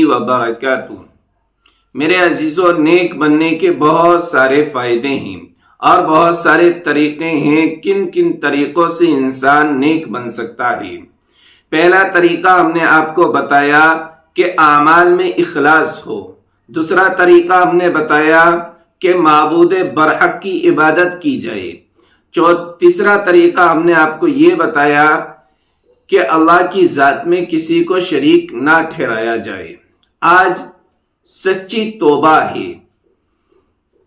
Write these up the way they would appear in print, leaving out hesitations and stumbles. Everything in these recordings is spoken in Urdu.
وبرکاتہ۔ میرے عزیزوں، نیک بننے کے بہت سارے فائدے ہیں اور بہت سارے طریقے ہیں کن کن طریقوں سے انسان نیک بن سکتا ہے۔ پہلا طریقہ ہم نے آپ کو بتایا کہ اعمال میں اخلاص ہو۔ دوسرا طریقہ ہم نے بتایا کہ معبود برحق کی عبادت کی جائے۔ تیسرا طریقہ ہم نے آپ کو یہ بتایا کہ اللہ کی ذات میں کسی کو شریک نہ ٹھہرایا جائے۔ آج سچی توبہ ہے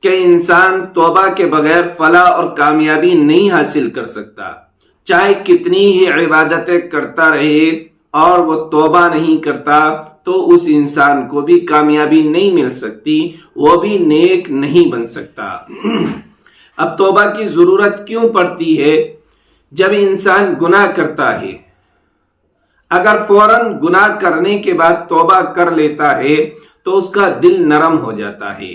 کہ انسان توبہ کے بغیر فلاح اور کامیابی نہیں حاصل کر سکتا۔ چاہے کتنی ہی عبادتیں کرتا رہے اور وہ توبہ نہیں کرتا تو اس انسان کو بھی کامیابی نہیں مل سکتی، وہ بھی نیک نہیں بن سکتا۔ اب توبہ کی ضرورت کیوں پڑتی ہے؟ جب انسان گناہ کرتا ہے، اگر فوراً گناہ کرنے کے بعد توبہ کر لیتا ہے تو اس کا دل نرم ہو جاتا ہے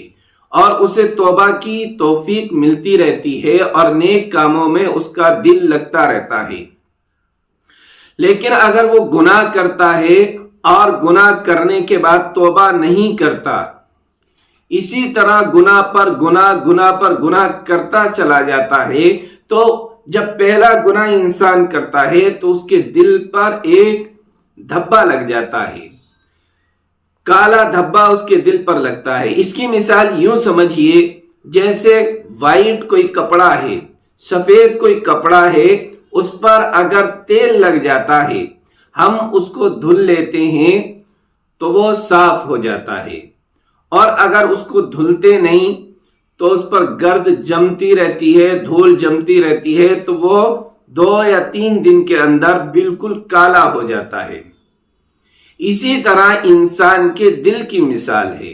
اور اسے توبہ کی توفیق ملتی رہتی ہے اور نیک کاموں میں اس کا دل لگتا رہتا ہے۔ لیکن اگر وہ گناہ کرتا ہے اور گناہ کرنے کے بعد توبہ نہیں کرتا، اسی طرح گناہ پر گناہ کرتا چلا جاتا ہے، تو جب پہلا گناہ انسان کرتا ہے تو اس کے دل پر ایک دھبا لگ جاتا ہے، کالا دھبا اس کے دل پر لگتا ہے۔ اس کی مثال یوں سمجھیے جیسے وائٹ کوئی کپڑا ہے، سفید کوئی کپڑا ہے، اس پر اگر تیل لگ جاتا ہے، ہم اس کو دھل لیتے ہیں تو وہ صاف ہو جاتا ہے، اور اگر اس کو دھلتے نہیں تو اس پر گرد جمتی رہتی ہے، دھول جمتی رہتی ہے، تو وہ 2 یا 3 دن کے اندر بالکل کالا ہو جاتا ہے۔ اسی طرح انسان کے دل کی مثال ہے۔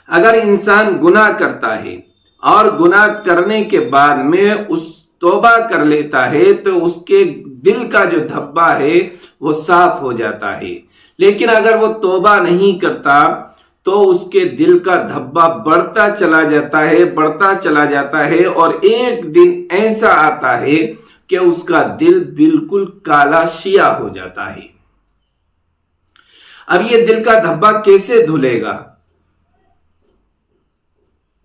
اگر انسان گناہ کرتا ہے اور گناہ کرنے کے بعد میں اس توبہ کر لیتا ہے تو اس کے دل کا جو دھبا ہے وہ صاف ہو جاتا ہے۔ لیکن اگر وہ توبہ نہیں کرتا تو اس کے دل کا دھبا بڑھتا چلا جاتا ہے اور ایک دن ایسا آتا ہے کہ اس کا دل بالکل کالا شیعہ ہو جاتا ہے۔ اب یہ دل کا دھبا کیسے دھلے گا؟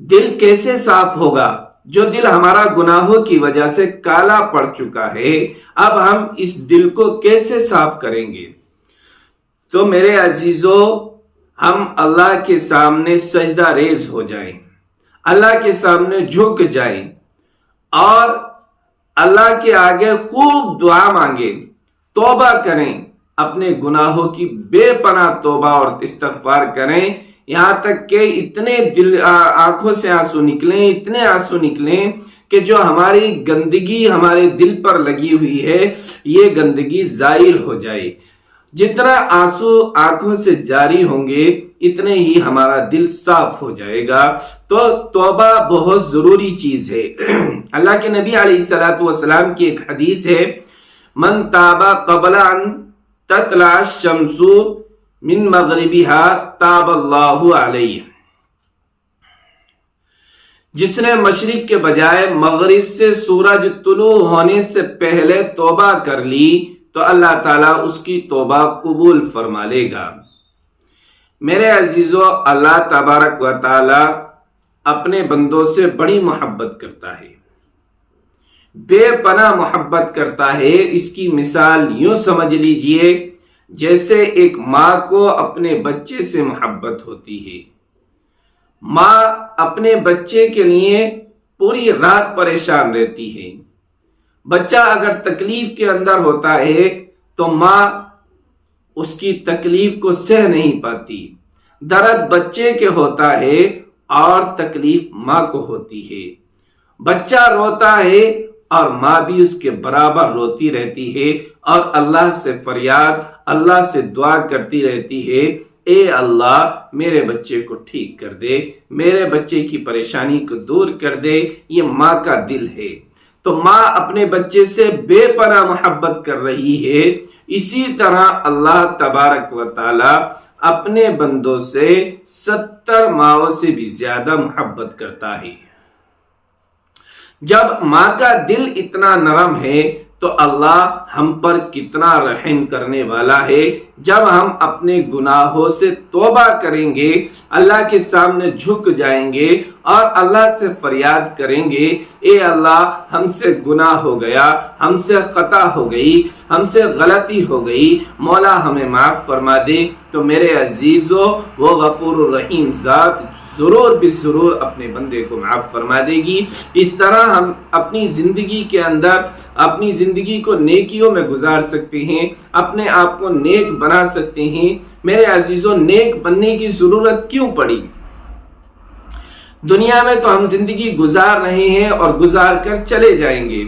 دل کیسے صاف ہوگا؟ جو دل ہمارا گناہوں کی وجہ سے کالا پڑ چکا ہے، اب ہم اس دل کو کیسے صاف کریں گے؟ تو میرے عزیزو، ہم اللہ کے سامنے سجدہ ریز ہو جائیں، اللہ کے سامنے جھک جائیں اور اللہ کے آگے خوب دعا مانگیں، توبہ کریں، اپنے گناہوں کی بے پناہ توبہ اور استغفار کریں، یہاں تک کہ اتنے آنکھوں سے آنسو نکلیں کہ جو ہماری گندگی ہمارے دل پر لگی ہوئی ہے یہ گندگی زائل ہو جائے۔ جتنا آنسو آنکھوں سے جاری ہوں گے اتنے ہی ہمارا دل صاف ہو جائے گا۔ تو توبہ بہت ضروری چیز ہے۔ اللہ کے نبی علیہ الصلوۃ والسلام کی ایک حدیث ہے، من تاب قبل ان تطلع الشمس من مغربها تاب اللہ علیہ۔ جس نے مشرق کے بجائے مغرب سے سورج طلوع ہونے سے پہلے توبہ کر لی تو اللہ تعالیٰ اس کی توبہ قبول فرما لے گا۔ میرے عزیزو، اللہ تبارک و تعالیٰ اپنے بندوں سے بڑی محبت کرتا ہے، بے پناہ محبت کرتا ہے۔ اس کی مثال یوں سمجھ لیجئے جیسے ایک ماں کو اپنے بچے سے محبت ہوتی ہے۔ ماں اپنے بچے کے لیے پوری رات پریشان رہتی ہے۔ بچہ اگر تکلیف کے اندر ہوتا ہے تو ماں اس کی تکلیف کو سہ نہیں پاتی۔ درد بچے کے ہوتا ہے اور تکلیف ماں کو ہوتی ہے۔ بچہ روتا ہے اور ماں بھی اس کے برابر روتی رہتی ہے اور اللہ سے فریاد، اللہ سے دعا کرتی رہتی ہے، اے اللہ میرے بچے کو ٹھیک کر دے، میرے بچے کی پریشانی کو دور کر دے۔ یہ ماں کا دل ہے۔ تو ماں اپنے بچے سے بے پناہ محبت کر رہی ہے، اسی طرح اللہ تبارک و تعالی اپنے بندوں سے 70 ماؤں سے بھی زیادہ محبت کرتا ہے۔ جب ماں کا دل اتنا نرم ہے تو اللہ ہم پر کتنا رحم کرنے والا ہے۔ جب ہم اپنے گناہوں سے توبہ کریں گے، اللہ کے سامنے جھک جائیں گے اور اللہ سے فریاد کریں گے، اے اللہ ہم سے گناہ ہو گیا، ہم سے خطا ہو گئی، ہم سے غلطی ہو گئی، مولا ہمیں معاف فرما دے، تو میرے عزیزو وہ غفور الرحیم ذات ضرور بضرور اپنے بندے کو معاف فرما دے گی۔ اس طرح ہم اپنی زندگی کے اندر اپنی زندگی کو نیکیوں میں گزار سکتے ہیں، اپنے آپ کو نیک بنا سکتے ہیں۔ میرے عزیزوں، نیک بننے کی ضرورت کیوں پڑی؟ دنیا میں تو ہم زندگی گزار رہے ہیں اور گزار کر چلے جائیں گے،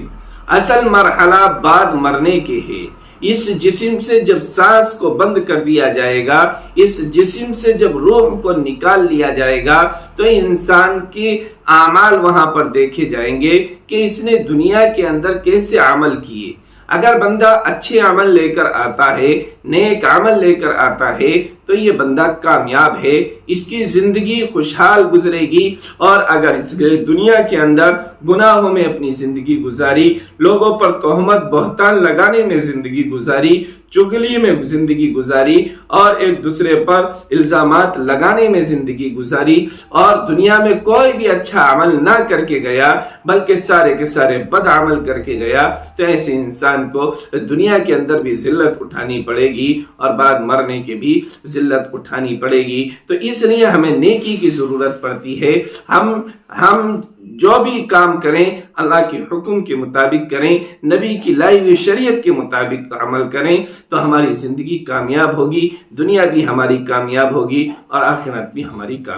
اصل مرحلہ بعد مرنے کے ہے۔ اس جسم سے جب سانس کو بند کر دیا جائے گا، اس جسم سے جب روح کو نکال لیا جائے گا، تو انسان کے اعمال وہاں پر دیکھے جائیں گے کہ اس نے دنیا کے اندر کیسے عمل کیے۔ اگر بندہ اچھے عمل لے کر آتا ہے، نیک عمل لے کر آتا ہے، تو یہ بندہ کامیاب ہے، اس کی زندگی خوشحال گزرے گی۔ اور اگر اس دنیا کے اندر گناہوں میں اپنی زندگی گزاری، لوگوں پر تہمت بہتان لگانے میں زندگی گزاری، چغلی میں زندگی گزاری، اور ایک دوسرے پر الزامات لگانے میں زندگی گزاری، اور دنیا میں کوئی بھی اچھا عمل نہ کر کے گیا بلکہ سارے کے سارے بد عمل کر کے گیا، تو ایسے انسان کو دنیا کے اندر بھی ذلت اٹھانی پڑے گی اور بعد مرنے کے بھی ذلت اٹھانی پڑے گی۔ تو اس لیے ہمیں نیکی کی ضرورت پڑتی ہے۔ ہم جو بھی کام کریں اللہ کے حکم کے مطابق کریں، نبی کی لائی ہوئی شریعت کے مطابق عمل کریں، تو ہماری زندگی کامیاب ہوگی، دنیا بھی ہماری کامیاب ہوگی اور آخرت بھی ہماری کامیاب